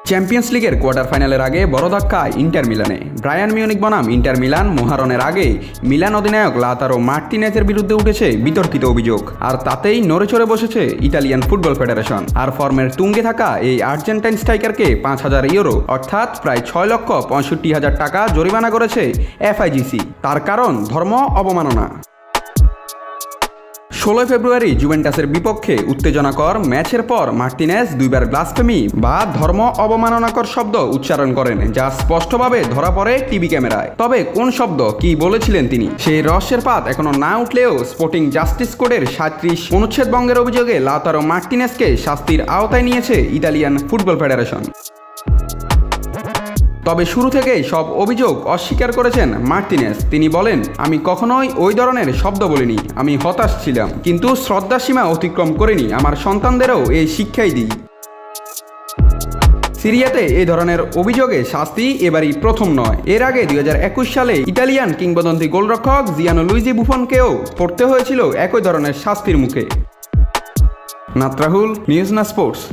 Champions লিগের quarter ফাইনালের আগে বড় ধাক্কা ইন্টার মিলানে। বায়ার্ন মিউনিখ বনাম ইন্টার মিলান মহারণের আগে মিলান অধিনায়ক লাউতারো মার্টিনেজের বিরুদ্ধে উঠেছে বিতর্কিত অভিযোগ, আর তাতেই নড়েচড়ে বসেছে ইতালিয়ান ফুটবল ফেডারেশন। আর ফর্মের তুঙ্গে থাকা এই আর্জেন্টাইন স্ট্রাইকারকে 5,000 ইউরো অর্থাৎ প্রায় 6,65,000 টাকা জরিমানা করেছে এফআইজিসি। তার কারণ ধর্ম অবমাননা। 16 ফেব্রুয়ারি জুভেন্টাসের বিপক্ষে উত্তেজনাকর ম্যাচের পর মার্টিনেজ দুইবার ব্লাসফেমি বা ধর্ম অবমাননাকর শব্দ উচ্চারণ করেন, যা স্পষ্টভাবে ধরা পড়ে টিভি ক্যামেরায়। তবে কোন শব্দ কি বলেছিলেন তিনি, সেই রহস্যের পাত এখনো না উঠলেও স্পোর্টিং জাস্টিস কোডের 37 অনুচ্ছেদ ভঙ্গের অভিযোগে লাউতারো মার্টিনেজকে শাস্তির আওতায় নিয়েছে ইতালিয়ান ফুটবল ফেডারেশন। তবে শুরু থেকেই সব অভিযোগ অস্বীকার করেছেন মার্টিনেজ। তিনি বলেন, আমি কখনোই ওই ধরনের শব্দ বলিনি, আমি হতাশ ছিলাম, কিন্তু শ্রদ্ধাসীমা অতিক্রম করিনি, আমার সন্তানদেরও এই শিক্ষাই দিই। সিরিয়াতে এই ধরনের অভিযোগে শাস্তি এবারই প্রথম নয়। এর আগে 2021 সালে ইতালিয়ান কিংবদন্তি গোলরক্ষক জিয়ানোলুইজি বুফনকেও পড়তে হয়েছিল একই ধরনের শাস্তির মুখে। নাত রাহুল, নিউজ না স্পোর্টস।